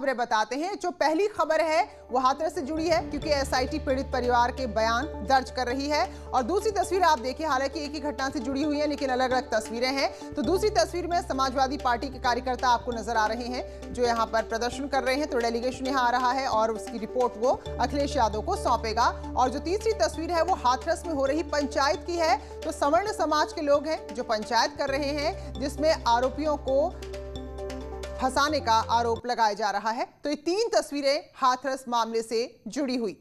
खबरें बताते हैं। जो पहली खबर है वो हाथरस से जुड़ी है, क्योंकि एसआईटी पीड़ित परिवार के बयान दर्ज कर रही है। और दूसरी तस्वीर आप देखिए, हालांकि एक ही घटना से जुड़ी हुई है लेकिन अलग अलग तस्वीरें हैं। तो दूसरी तस्वीर में समाजवादी पार्टी के कार्यकर्ता आपको नजर आ रहे हैं जो यहाँ पर प्रदर्शन कर रहे हैं। तो डेलीगेशन यहाँ आ रहा है और उसकी रिपोर्ट वो अखिलेश यादव को सौंपेगा। और जो तीसरी तस्वीर है वो हाथरस में हो रही पंचायत की है। तो सवर्ण समाज के लोग हैं जो पंचायत कर रहे हैं, जिसमें आरोपियों को फंसाने का आरोप लगाया जा रहा है। तो ये तीन तस्वीरें हाथरस मामले से जुड़ी हुई।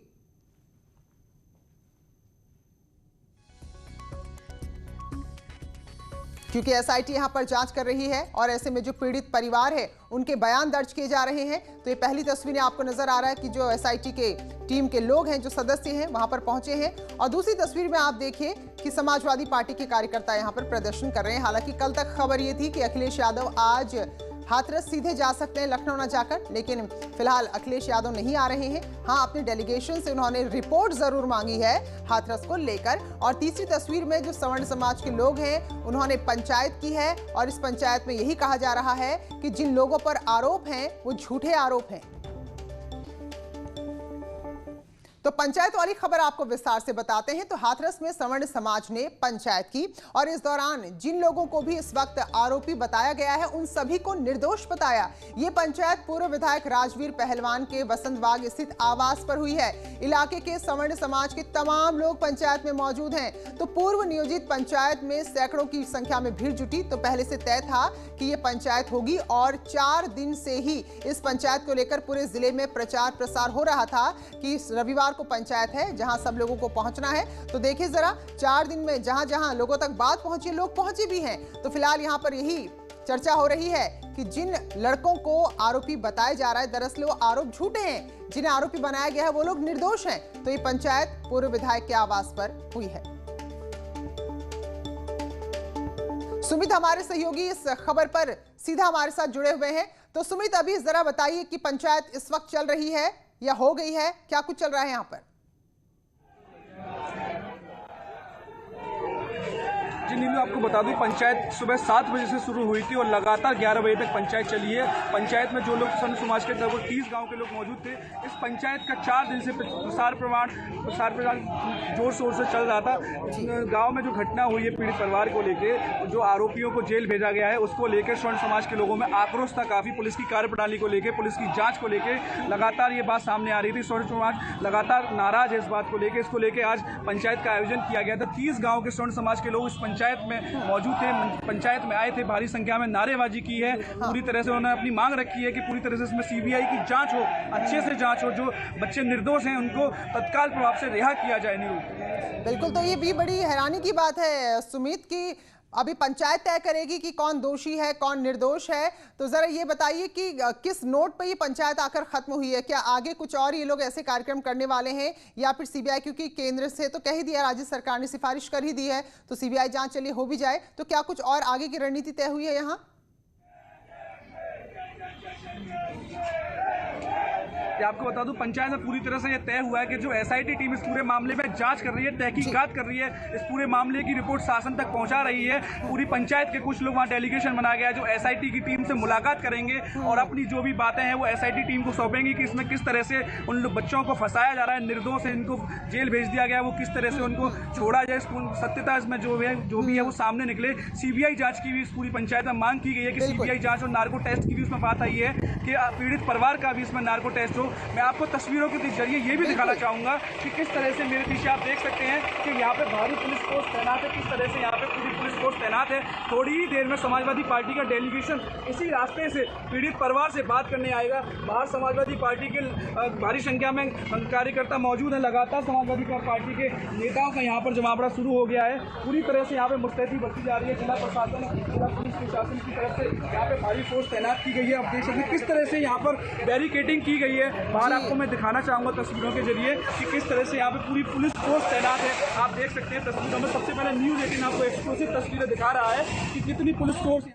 क्योंकि एसआईटी यहां पर जांच कर रही है और ऐसे में जो पीड़ित परिवार है उनके बयान दर्ज किए जा रहे हैं। तो ये पहली तस्वीरें आपको नजर आ रहा है कि जो एसआईटी के टीम के लोग हैं, जो सदस्य हैं, वहां पर पहुंचे हैं। और दूसरी तस्वीर में आप देखिए कि समाजवादी पार्टी के कार्यकर्ता यहां पर प्रदर्शन कर रहे हैं। हालांकि कल तक खबर ये थी कि अखिलेश यादव आज हाथरस सीधे जा सकते हैं, लखनऊ न जाकर, लेकिन फिलहाल अखिलेश यादव नहीं आ रहे हैं। हाँ, अपने डेलीगेशन से उन्होंने रिपोर्ट जरूर मांगी है हाथरस को लेकर। और तीसरी तस्वीर में जो सवर्ण समाज के लोग हैं उन्होंने पंचायत की है और इस पंचायत में यही कहा जा रहा है कि जिन लोगों पर आरोप हैं वो झूठे आरोप हैं। तो पंचायत वाली खबर आपको विस्तार से बताते हैं। तो हाथरस में सवर्ण समाज ने पंचायत की और इस दौरान जिन लोगों को भी इस वक्त आरोपी बताया गया है उन सभी को निर्दोष बताया। ये पंचायत पूर्व विधायक राजवीर पहलवान के वसंत बाग स्थित आवास पर हुई है। इलाके के सवर्ण समाज के तमाम लोग पंचायत में मौजूद हैं। तो पूर्व नियोजित पंचायत में सैकड़ों की संख्या में भीड़ जुटी। तो पहले से तय था कि ये पंचायत होगी और 4 दिन से ही इस पंचायत को लेकर पूरे जिले में प्रचार प्रसार हो रहा था कि इस रविवार को पंचायत है जहां सब लोगों को पहुंचना है। तो देखिए जरा, 4 दिन में जहां जहां लोगों तक बात पहुंची, लोग पहुंचे भी हैं। तो फिलहाल यहां पर यही चर्चा हो रही है कि जिन लड़कों को आरोपी बताया जा रहा है, दरअसल वो आरोप झूठे हैं। जिन्हें आरोपी बनाया गया है वो लोग निर्दोष हैं। तो ये पंचायत पूर्व विधायक के आवास पर हुई है। सुमित हमारे सहयोगी इस खबर पर सीधा हमारे साथ जुड़े हुए हैं। तो सुमित, अभी जरा बताइए कि पंचायत इस वक्त चल रही है या हो गई है, क्या कुछ चल रहा है यहाँ पर? जी नीलू, आपको बता दूं, पंचायत सुबह 7 बजे से शुरू हुई थी और लगातार 11 बजे तक पंचायत चली है। पंचायत में जो लोग सवर्ण समाज के लगभग 30 गांव के लोग मौजूद थे। इस पंचायत का 4 दिन से प्रसार प्रमाण जोर शोर से चल रहा था। गांव में जो घटना हुई है पीड़ित परिवार को लेके, जो आरोपियों को जेल भेजा गया है उसको लेकर सवर्ण समाज के लोगों में आक्रोश था काफ़ी। पुलिस की कार्यप्रणाली को लेकर, पुलिस की जाँच को लेकर लगातार ये बात सामने आ रही थी। सवर्ण समाज लगातार नाराज है इस बात को लेकर। इसको लेकर आज पंचायत का आयोजन किया गया था। 30 गाँव के सवर्ण समाज के लोग इस पंचायत में मौजूद थे, पंचायत में आए थे, भारी संख्या में नारेबाजी की है। पूरी तरह से उन्होंने अपनी मांग रखी है कि पूरी तरह से इसमें सीबीआई की जांच हो, अच्छे से जांच हो, जो बच्चे निर्दोष हैं उनको तत्काल प्रभाव से रिहा किया जाए। नहीं, बिल्कुल। तो ये भी बड़ी हैरानी की बात है सुमित की अभी पंचायत तय करेगी कि कौन दोषी है कौन निर्दोष है। तो जरा ये बताइए कि किस नोट पर ये पंचायत आकर खत्म हुई है? क्या आगे कुछ और ये लोग ऐसे कार्यक्रम करने वाले हैं या फिर सीबीआई, क्योंकि केंद्र से तो कह ही दिया, राज्य सरकार ने सिफारिश कर ही दी है, तो सीबीआई जांच चलिए हो भी जाए, तो क्या कुछ और आगे की रणनीति तय हुई है यहाँ? आपको बता दूं, पंचायत में पूरी तरह से यह तय हुआ है कि जो एसआईटी टीम इस पूरे मामले में जांच कर रही है, तहकीकात कर रही है, इस पूरे मामले की रिपोर्ट शासन तक पहुंचा रही है। पूरी पंचायत के कुछ लोग वहां डेलीगेशन बनाया गया है जो एसआईटी की टीम से मुलाकात करेंगे और अपनी जो भी बातें हैं वो एसआईटी टीम को सौंपेंगे कि इसमें किस तरह से उन बच्चों को फंसाया जा रहा है, निर्दोष है, इनको जेल भेज दिया गया है, वो किस तरह से उनको छोड़ा जाए, सत्यता इसमें जो भी है वो सामने निकले। सीबीआई जांच की भी इस पूरी पंचायत में मांग की गई है कि सीबीआई जांच और नार्को टेस्ट की भी उसमें बात आई है कि पीड़ित परिवार का भी इसमें नार्को टेस्ट हो। मैं आपको तस्वीरों के जरिए ये भी दिखाना चाहूंगा कि किस तरह से मेरे पीछे आप देख सकते हैं कि यहाँ पे भारी पुलिस फोर्स तैनात है, किस तरह से यहाँ पे पूरी पुलिस फोर्स तैनात है। थोड़ी ही देर में समाजवादी पार्टी का डेलीगेशन इसी रास्ते से पीड़ित परिवार से बात करने आएगा। बाहर समाजवादी पार्टी के भारी संख्या में कार्यकर्ता मौजूद है। लगातार समाजवादी पार्टी के नेताओं का यहाँ पर जमावड़ा शुरू हो गया है। पूरी तरह से यहाँ पे मुस्तैदी बरती जा रही है। जिला प्रशासन, जिला पुलिस प्रशासन की तरफ से यहाँ पे भारी फोर्स तैनात की गई है। आप देख सकते हैं किस तरह से यहाँ पर बैरिकेडिंग की गई है। बाहर आपको मैं दिखाना चाहूंगा तस्वीरों के जरिए कि किस तरह से यहाँ पे पूरी पुलिस फोर्स तैनात है। आप देख सकते हैं तस्वीरों में। सबसे पहले न्यूज़ 18 आपको एक्सक्लूसिव तस्वीरें दिखा रहा है कि कितनी पुलिस फोर्स।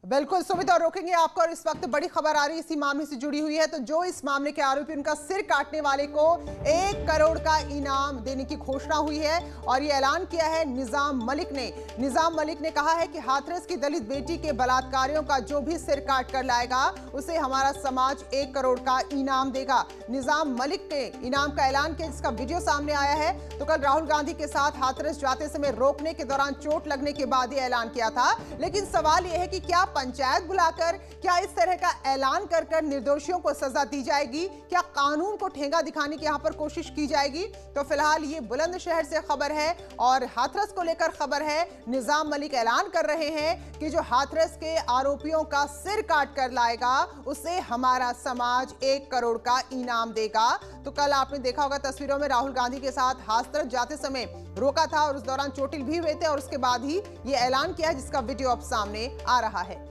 बिल्कुल सुमित, और रोकेंगे आपको। और इस वक्त बड़ी खबर आ रही है इसी मामले से जुड़ी हुई है। तो जो इस मामले के आरोपी, उनका सिर काटने वाले को 1 करोड़ का इनाम देने की घोषणा हुई है और ये ऐलान किया है निजाम मलिक ने। निजाम मलिक ने कहा है कि हाथरस की दलित बेटी के बलात्कारियों का जो भी सिर काट कर लाएगा उसे हमारा समाज 1 करोड़ का इनाम देगा। निजाम मलिक ने इनाम का ऐलान किया, जिसका वीडियो सामने आया है। तो कल राहुल गांधी के साथ हाथरस जाते समय रोकने के दौरान चोट लगने के बाद ये ऐलान किया था। लेकिन सवाल यह है कि क्या पंचायत बुलाकर, क्या इस तरह का ऐलान कर कर निर्दोषियों को सजा दी जाएगी? क्या कानून को ठेंगा दिखाने की यहां पर कोशिश की जाएगी? तो फिलहाल ये बुलंदशहर से खबर है और हाथरस को लेकर खबर है। निजाम मलिक ऐलान कर रहे हैं कि जो हाथरस के आरोपियों का सिर काट कर लाएगा उसे हमारा समाज 1 करोड़ का इनाम देगा। तो कल आपने देखा होगा तस्वीरों में राहुल गांधी के साथ हाथरस जाते समय रोका था और उस दौरान चोटिल भी हुए थे और उसके बाद ही ये ऐलान किया है, जिसका वीडियो अब सामने आ रहा है।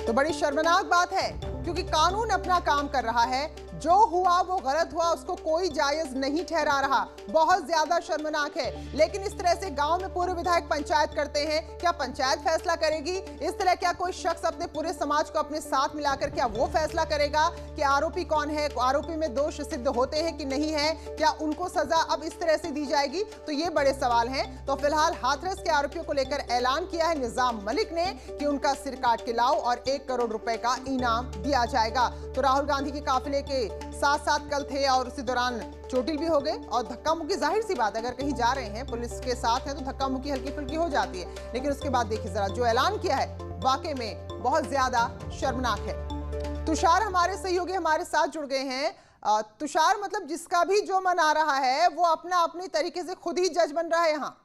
तो बड़ी शर्मनाक बात है क्योंकि कानून अपना काम कर रहा है। जो हुआ वो गलत हुआ, उसको कोई जायज नहीं ठहरा रहा। बहुत ज्यादा शर्मनाक है। लेकिन इस तरह से गांव में पूर्व विधायक पंचायत करते हैं, क्या पंचायत फैसला करेगी? इस तरह क्या कोई शख्स अपने पूरे समाज को अपने साथ मिलाकर क्या वो फैसला करेगा कि आरोपी कौन है, आरोपी में दोष सिद्ध होते हैं कि नहीं है, क्या उनको सजा अब इस तरह से दी जाएगी? तो ये बड़े सवाल हैं। तो फिलहाल हाथरस के आरोपियों को लेकर ऐलान किया है निजाम मलिक ने कि उनका सिर काट के लाओ और 1 करोड़ रुपए का इनाम दिया जाएगा। तो राहुल गांधी के काफिले के साथ साथ कल थे और उसी दौरान चोटिल भी हो गए और धक्का मुक्की, जाहिर सी बात, अगर कहीं जा रहे हैं पुलिस के साथ है तो धक्का मुक्की हल्की फुल्की हो जाती है। लेकिन उसके बाद देखिए जरा, जो ऐलान किया है वाकई में बहुत ज्यादा शर्मनाक है। तुषार हमारे सहयोगी हमारे साथ जुड़ गए हैं। तुषार, मतलब जिसका भी जो मन आ रहा है वो अपना अपनी तरीके से खुद ही जज बन रहा है यहाँ।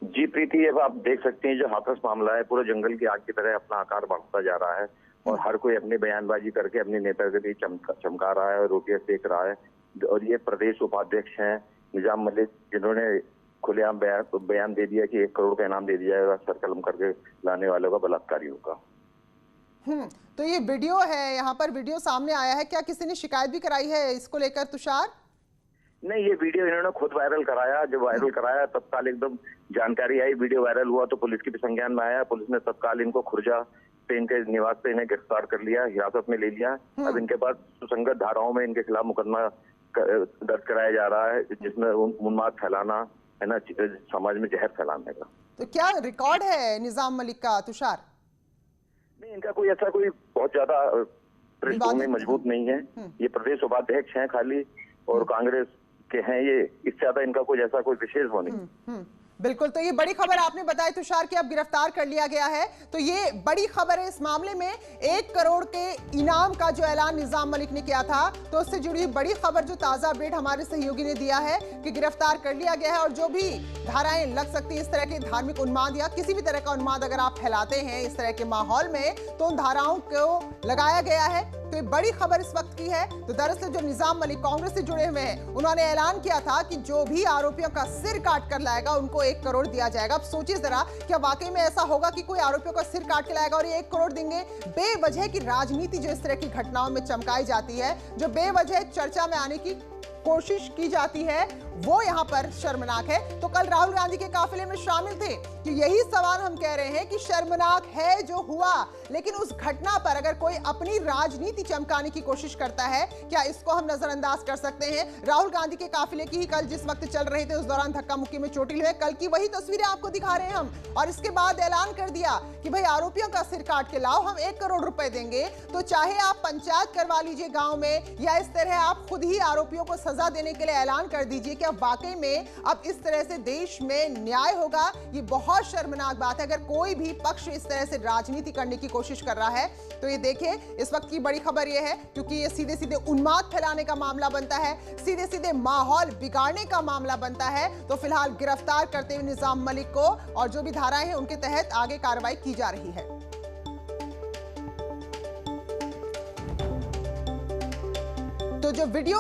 जी प्रीति, अब आप देख सकते हैं जो हाथरस मामला है पूरे जंगल की आग की तरह अपना आकार बढ़ता जा रहा है और हर कोई अपनी बयानबाजी करके अपने नेतागिरी चमका रहा है और रोटियां सेक रहा है। और ये प्रदेश उपाध्यक्ष हैं निजाम मलिक, जिन्होंने खुलेआम बयान दे दिया कि 1 करोड़ का इनाम दे दिया जाएगा सरकलम करके लाने वालों का, बलात्कारियों का। तो ये वीडियो है, यहाँ पर वीडियो सामने आया है। क्या किसी ने शिकायत भी कराई है इसको लेकर तुषार? नहीं, ये वीडियो इन्होंने खुद वायरल कराया। जब वायरल कराया तत्काल एकदम जानकारी आई, वीडियो वायरल हुआ तो पुलिस की भी संज्ञान में आया। पुलिस ने तत्काल इनको खुर्जा पे इनके निवास पे इन्हें गिरफ्तार कर लिया, हिरासत में ले लिया। अब इनके पास सुसंगत धाराओं में इनके खिलाफ मुकदमा दर्ज कराया जा रहा है, जिसमें उन्माद फैलाना है ना, समाज में जहर फैलाने का। तो क्या रिकॉर्ड है निजाम मलिक का तुषार? नहीं, इनका कोई ऐसा कोई बहुत ज्यादा पृष्ठभूमि मजबूत नहीं है। ये प्रदेश उपाध्यक्ष हैं खाली और कांग्रेस के हैं ये, इससे ज्यादा इनका कोई ऐसा कोई विशेष हो नहीं। बिल्कुल। तो ये बड़ी खबर आपने बताई तुषार कि अब गिरफ्तार कर लिया गया है। तो ये बड़ी खबर है इस मामले में। 1 करोड़ के इनाम का जो ऐलान निजाम मलिक ने किया था, तो उससे जुड़ी हुई बड़ी खबर जो ताजा अपडेट हमारे सहयोगी ने दिया है कि गिरफ्तार कर लिया गया है और जो भी धाराएं लग सकती है इस तरह के धार्मिक उन्माद या किसी भी तरह का उन्माद अगर आप फैलाते हैं इस तरह के माहौल में, तो उन धाराओं को लगाया गया है। तो ये बड़ी खबर इस वक्त की है। तो दरअसल जो निजाम मलिक कांग्रेस से जुड़े हुए हैं, उन्होंने ऐलान किया था कि जो भी आरोपियों का सिर काट कर लाएगा उनको 1 करोड़ दिया जाएगा। अब सोचिए जरा, क्या वाकई में ऐसा होगा कि कोई आरोपियों का सिर काट के लाएगा और ये 1 करोड़ देंगे? बेवजह की राजनीति जो इस तरह की घटनाओं में चमकाई जाती है, जो बेवजह चर्चा में आने की कोशिश की जाती है, वो यहाँ पर शर्मनाक है। तो कल राहुल गांधी के काफिले में शामिल थे कि यही सवाल हम कह रहे हैं कि शर्मनाक है जो हुआ, लेकिन उस घटना पर अगर कोई अपनी राजनीति चमकाने की कोशिश करता है, क्या इसको हम नजरअंदाज कर सकते हैं? राहुल गांधी के काफिले की ही कल जिस वक्त चल रहे थे उस दौरान धक्का मुक्की में चोटिल हुए, कल की वही तस्वीरें आपको दिखा रहे हैं हम। और इसके बाद ऐलान कर दिया कि भाई आरोपियों का सिर काट के लाओ, हम 1 करोड़ रुपए देंगे। तो चाहे आप पंचायत करवा लीजिए गांव में या इस तरह आप खुद ही आरोपियों को सजा देने के लिए ऐलान कर दीजिए, क्या वाकई में अब इस तरह से देश में न्याय होगा? ये बहुत शर्मनाक बात है। अगर कोई भी पक्ष इस तरह से राजनीति करने की कोशिश कर रहा है तो ये देखिए, इस वक्त की बड़ी खबर ये है क्योंकि ये सीधे सीधे उन्माद फैलाने का मामला बनता है, सीधे सीधे माहौल बिगाड़ने का मामला बनता है। तो फिलहाल गिरफ्तार करते हुए निजाम मलिक को और जो भी धाराएं हैं उनके तहत आगे कार्रवाई की जा रही है। तो जो वीडियो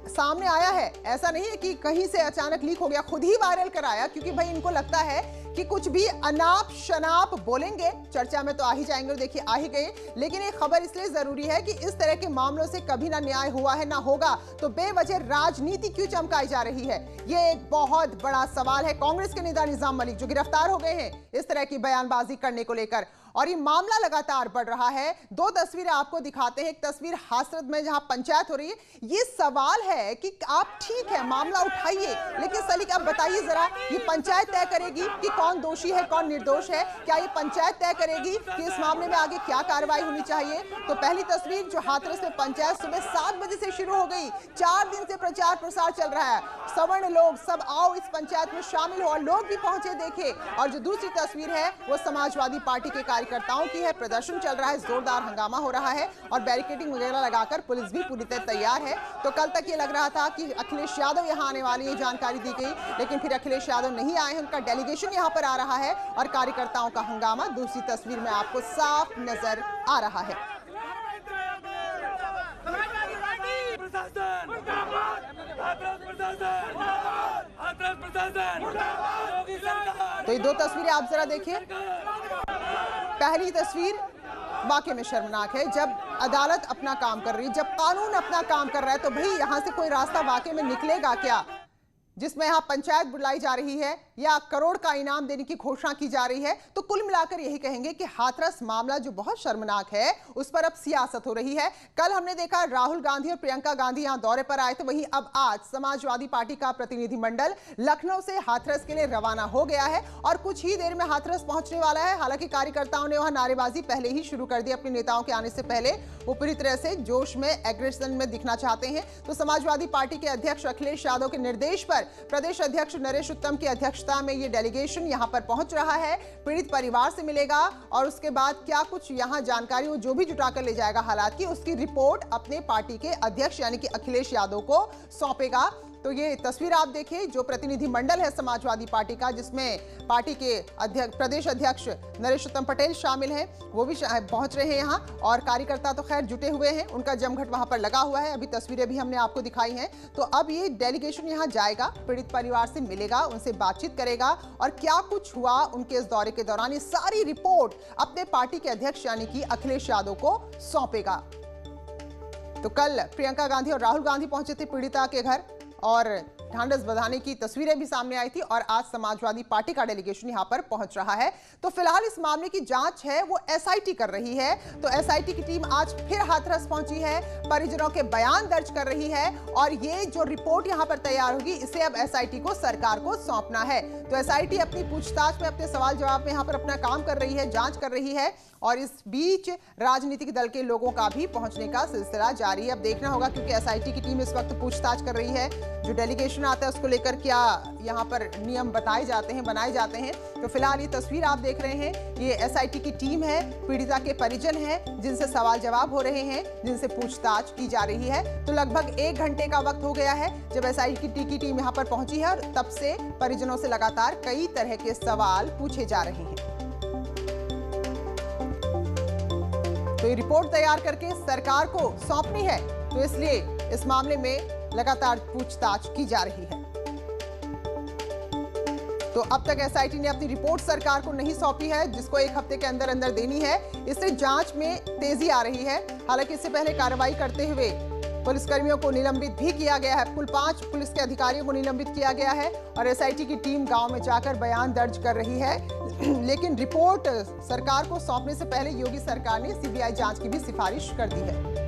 सामने आया है, ऐसा नहीं है कि कहीं से अचानक लीक हो गया, खुद ही वायरल कराया, क्योंकि भाई इनको लगता है कि कुछ भी अनाप शनाप बोलेंगे, चर्चा में तो आ ही जाएंगे और देखिए आ ही गए। लेकिन एक खबर इसलिए जरूरी है कि इस तरह के मामलों से कभी ना न्याय हुआ है ना होगा, तो बेवजह राजनीति क्यों चमकाई जा रही है, ये एक बहुत बड़ा सवाल है। कांग्रेस के नेता निजाम मलिक जो गिरफ्तार हो गए हैं इस तरह की बयानबाजी करने को लेकर, और ये मामला लगातार बढ़ रहा है। दो तस्वीरें आपको दिखाते हैं। एक तस्वीर हाथरस में जहां पंचायत हो रही है। ये सवाल है कि आप ठीक है मामला उठाइए, लेकिन सलीक आप बताइए जरा, ये पंचायत तय करेगी कि कौन दोषी है कौन निर्दोष है? क्या ये पंचायत तय करेगी कि इस मामले में आगे क्या कार्रवाई होनी चाहिए? तो पहली तस्वीर जो हाथरस में पंचायत सुबह 7 बजे से शुरू हो गई, 4 दिन से प्रचार प्रसार चल रहा है। सवर्ण लोग सब आओ इस पंचायत में शामिल हो, और लोग भी पहुंचे देखे। और जो दूसरी तस्वीर है वो समाजवादी पार्टी के कार्यकर्ताओं की है। प्रदर्शन चल रहा है, जोरदार हंगामा हो रहा है और बैरिकेडिंग वगैरह लगाकर पुलिस भी पूरी तरह तैयार है। तो कल तक ये लग रहा था कि अखिलेश यादव यहां आने वाली है, जानकारी दी गई, लेकिन फिर अखिलेश यादव नहीं आए हैं। उनका डेलीगेशन यहां पर आ रहा है और कार्यकर्ताओं का हंगामा दूसरी तस्वीर में आपको साफ नजर आ रहा है। तो ये दो तस्वीरें आप जरा देखिए। पहली तस्वीर वाकई में शर्मनाक है। जब अदालत अपना काम कर रही है, जब कानून अपना काम कर रहा है, तो भाई यहां से कोई रास्ता वाकई में निकलेगा क्या, जिसमें यहां पंचायत बुलाई जा रही है या करोड़ का इनाम देने की घोषणा की जा रही है? तो कुल मिलाकर यही कहेंगे कि हाथरस मामला जो बहुत शर्मनाक है उस पर अब सियासत हो रही है। कल हमने देखा राहुल गांधी और प्रियंका गांधी यहां दौरे पर आए थे, वहीं अब आज समाजवादी पार्टी का प्रतिनिधिमंडल लखनऊ से हाथरस के लिए रवाना हो गया है और कुछ ही देर में हाथरस पहुंचने वाला है। हालांकि कार्यकर्ताओं ने वहां नारेबाजी पहले ही शुरू कर दी। अपने नेताओं के आने से पहले वो पूरी तरह से जोश में, एग्रेशन में दिखना चाहते हैं। तो समाजवादी पार्टी के अध्यक्ष अखिलेश यादव के निर्देश पर प्रदेश अध्यक्ष नरेश उत्तम की अध्यक्षता में ये डेलीगेशन यहां पर पहुंच रहा है। पीड़ित परिवार से मिलेगा और उसके बाद क्या कुछ यहां जानकारी वो जो भी जुटाकर ले जाएगा हालात की, उसकी रिपोर्ट अपने पार्टी के अध्यक्ष यानी कि अखिलेश यादव को सौंपेगा। तो ये तस्वीर आप देखिए, जो प्रतिनिधिमंडल है समाजवादी पार्टी का, जिसमें पार्टी के अध्यक्ष, प्रदेश अध्यक्ष नरेश उत्तम पटेल शामिल हैं, वो भी पहुंच रहे हैं यहाँ। और कार्यकर्ता तो खैर जुटे हुए हैं, उनका जमघट वहां पर लगा हुआ है। अभी तस्वीरें भी हमने आपको दिखाई हैं। तो अब ये डेलीगेशन यहाँ जाएगा, पीड़ित परिवार से मिलेगा, उनसे बातचीत करेगा और क्या कुछ हुआ उनके इस दौरे के दौरान, ये सारी रिपोर्ट अपने पार्टी के अध्यक्ष यानी कि अखिलेश यादव को सौंपेगा। तो कल प्रियंका गांधी और राहुल गांधी पहुंचे थे पीड़िता के घर और ढांढस बंधाने की तस्वीरें भी सामने आई थी, और आज समाजवादी पार्टी का डेलीगेशन यहां पर पहुंच रहा है। तो फिलहाल इस मामले की जांच है वो एसआईटी कर रही है। तो एसआईटी की टीम आज फिर हाथरस पहुंची है, परिजनों के बयान दर्ज कर रही है और ये जो रिपोर्ट यहां पर तैयार होगी इसे अब एसआईटी को सरकार को सौंपना है। तो एसआईटी अपनी पूछताछ में, अपने सवाल जवाब में यहां पर अपना काम कर रही है, जांच कर रही है, और इस बीच राजनीतिक दल के लोगों का भी पहुंचने का सिलसिला जारी है। अब देखना होगा, क्योंकि एसआईटी की टीम इस वक्त पूछताछ कर रही है, जो डेलीगेशन आता है उसको लेकर क्या यहाँ पर नियम बताए जाते हैं, बनाए जाते हैं। तो फिलहाल ये तस्वीर आप देख रहे हैं, ये एसआईटी की टीम है, पीड़िता के परिजन हैं, जिनसे सवाल जवाब हो रहे हैं, जिनसे पूछताछ की जा रही है। तो लगभग 1 घंटे का वक्त हो गया है जब एसआईटी की टीम यहाँ पर पहुंची है, और तब से परिजनों से लगातार कई तरह के सवाल पूछे जा रहे हैं। तो ये रिपोर्ट तैयार करके सरकार को सौंपनी है, तो इसलिए इस मामले में लगातार पूछताछ की जा रही है। तो अब तक एसआईटी ने अपनी रिपोर्ट सरकार को नहीं सौंपी है, जिसको 1 हफ्ते के अंदर अंदर देनी है। इससे जांच में तेजी आ रही है। हालांकि इससे पहले कार्रवाई करते हुए पुलिसकर्मियों को निलंबित भी किया गया है। कुल 5 पुलिस के अधिकारियों को निलंबित किया गया है और एसआईटी की टीम गांव में जाकर बयान दर्ज कर रही है। लेकिन रिपोर्ट सरकार को सौंपने से पहले योगी सरकार ने सीबीआई जांच की भी सिफारिश कर दी है।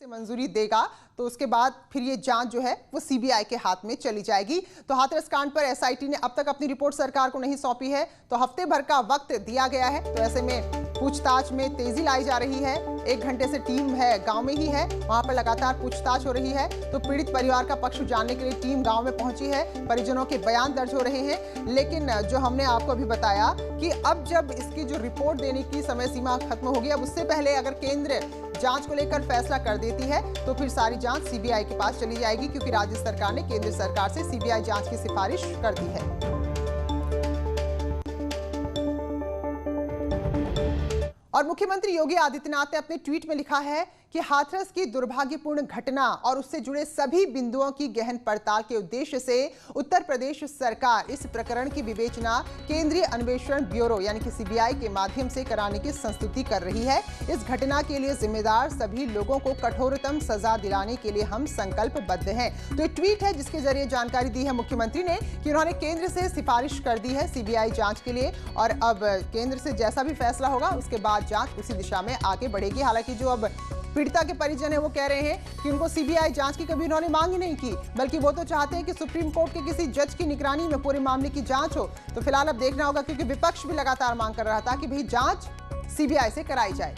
मंजूरी देगा तो उसके बाद फिर ये जांच जो है वो सीबीआई के हाथ में चली जाएगी। तो हाथरस कांड पर एसआईटी ने अब तक अपनी रिपोर्ट सरकार को नहीं सौंपी है, तो हफ्ते भर का वक्त दिया गया है। तो ऐसे में पूछताछ में तेजी लाई जा रही है। 1 घंटे से टीम है, गांव में ही है, वहां पर लगातार पूछताछ हो रही है। तो पीड़ित परिवार का पक्ष जानने के लिए टीम गांव में पहुंची है, परिजनों के बयान दर्ज हो रहे हैं। लेकिन जो हमने आपको अभी बताया कि अब जब इसकी जो रिपोर्ट देने की समय सीमा खत्म होगी, अब उससे पहले अगर केंद्र जांच को लेकर फैसला कर देती है तो फिर सारी जांच सीबीआई के पास चली जाएगी, क्योंकि राज्य सरकार ने केंद्र सरकार से सीबीआई जांच की सिफारिश कर दी है। और मुख्यमंत्री योगी आदित्यनाथ ने अपने ट्वीट में लिखा है कि हाथरस की दुर्भाग्यपूर्ण घटना और उससे जुड़े सभी बिंदुओं की गहन पड़ताल के उद्देश्य से उत्तर प्रदेश सरकार इस प्रकरण की विवेचना केंद्रीय अन्वेषण ब्यूरो यानी कि सीबीआई के माध्यम से कराने की संस्तुति कर रही है। इस घटना के लिए जिम्मेदार सभी लोगों को कठोरतम सजा दिलाने के लिए हम संकल्पबद्ध हैं। तो एक ट्वीट है जिसके जरिए जानकारी दी है मुख्यमंत्री ने कि उन्होंने केंद्र से सिफारिश कर दी है सीबीआई जांच के लिए, और अब केंद्र से जैसा भी फैसला होगा उसके बाद जांच उसी दिशा में आगे बढ़ेगी। हालांकि जो अब पीड़िता के परिजन है वो कह रहे हैं कि उनको सीबीआई जांच की कभी उन्होंने मांग ही नहीं की, बल्कि वो तो चाहते हैं कि सुप्रीम कोर्ट के किसी जज की निगरानी में पूरे मामले की जांच हो। तो फिलहाल अब देखना होगा, क्योंकि विपक्ष भी लगातार मांग कर रहा था कि भाई जांच सीबीआई से कराई जाए।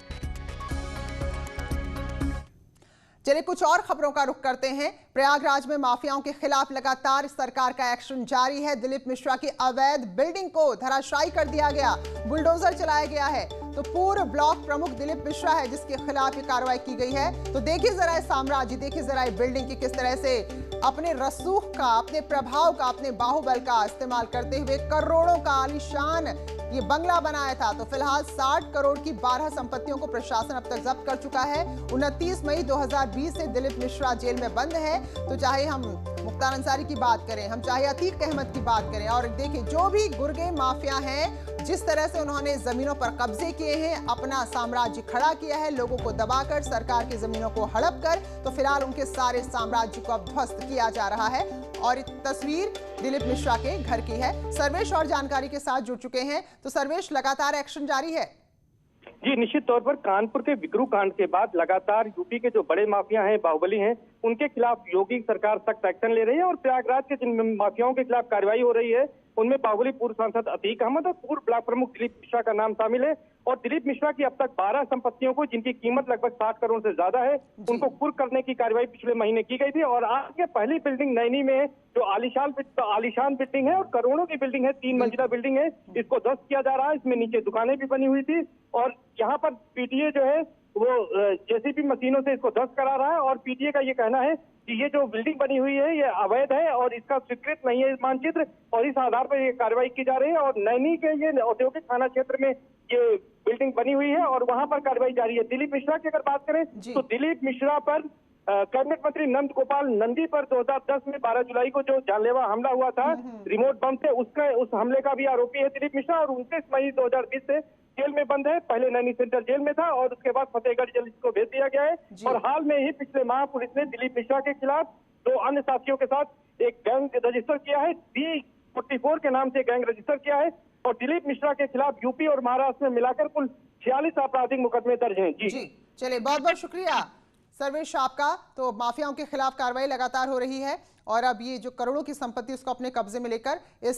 चलिए कुछ और खबरों का रुख करते हैं। प्रयागराज में माफियाओं के खिलाफ लगातार सरकार का एक्शन जारी है। दिलीप मिश्रा की अवैध बिल्डिंग को धराशायी कर दिया गया, बुलडोजर चलाया गया है। तो पूर्व ब्लॉक प्रमुख दिलीप मिश्रा है जिसके खिलाफ ये कार्रवाई की गई है। तो देखिए जरा साम्राज्य, देखिए जरा बिल्डिंग की किस तरह से अपने रसूख का, अपने प्रभाव का, अपने बाहुबल का इस्तेमाल करते हुए करोड़ों का आलीशान ये बंगला बनाया था। तो फिलहाल 60 करोड़ की 12 संपत्तियों को प्रशासन अब तक जब्त कर चुका है। 29 मई 2020 से दिलीप मिश्रा जेल में बंद है। तो चाहे हम मुख्तार अंसारी की बात करें, हम चाहे अतीक अहमद की बात करें, और देखिए जो भी गुर्गे माफिया हैं, जिस तरह से उन्होंने जमीनों पर कब्जे किए हैं, अपना साम्राज्य खड़ा किया है, लोगों को दबाकर सरकार की जमीनों को हड़प कर, तो फिलहाल उनके सारे साम्राज्य को अब ध्वस्त किया जा रहा है। और तस्वीर दिलीप मिश्रा के घर की है। सर्वेश और जानकारी के साथ जुड़ चुके हैं। तो सर्वेश, लगातार एक्शन जारी है। जी, निश्चित तौर पर कानपुर के विक्रू कांड के बाद लगातार यूपी के जो बड़े माफिया हैं, बाहुबली हैं, उनके खिलाफ योगी सरकार सख्त एक्शन ले रही है। और प्रयागराज के जिन माफियाओं के खिलाफ कार्रवाई हो रही है उनमें बाहुबली पूर्व सांसद अतीक अहमद और पूर्व ब्लॉक प्रमुख दिलीप मिश्रा का नाम शामिल है। और दिलीप मिश्रा की अब तक 12 संपत्तियों को, जिनकी कीमत लगभग 60 करोड़ से ज्यादा है, उनको कुर्क करने की कार्रवाई पिछले महीने की गई थी। और आज के पहली बिल्डिंग नैनी में जो आलीशान बिल्डिंग है और करोड़ों की बिल्डिंग है, 3 मंजिला बिल्डिंग है, इसको ध्वस्त किया जा रहा है। इसमें नीचे दुकानें भी बनी हुई थी और यहाँ पर पीटीए जो है वो जेसीबी मशीनों से इसको ध्वस्त करा रहा है। और पीटीए का ये कहना है कि ये जो बिल्डिंग बनी हुई है ये अवैध है और इसका स्वीकृत नहीं है मानचित्र, और इस आधार पर ये कार्रवाई की जा रही है। और नैनी के ये औद्योगिक थाना क्षेत्र में ये बिल्डिंग बनी हुई है और वहां पर कार्रवाई जारी है। दिलीप मिश्रा की अगर बात करें तो दिलीप मिश्रा पर कैबिनेट मंत्री नंद गोपाल नंदी पर 2010 में 12 जुलाई को जो जानलेवा हमला हुआ था रिमोट बम से, उस हमले का भी आरोपी है दिलीप मिश्रा। और 29 मई 2020 से जेल में बंद है। पहले नैनी सेंट्रल जेल में था और उसके बाद फतेहगढ़ जेल को भेज दिया गया है। और हाल में ही पिछले माह पुलिस ने दिलीप मिश्रा के खिलाफ 2 अन्य साथियों के साथ एक गैंग रजिस्टर किया है। D44 के नाम से गैंग रजिस्टर किया है। और दिलीप मिश्रा के खिलाफ यूपी और महाराष्ट्र में मिलाकर कुल 46 आपराधिक मुकदमे दर्ज हैं। जी चलिए, बहुत बहुत शुक्रिया सर्वेश आपका। तो माफियाओं के खिलाफ कार्रवाई लगातार हो रही है और अब ये जो करोड़ों की संपत्ति उसको अपने कब्जे में लेकर इस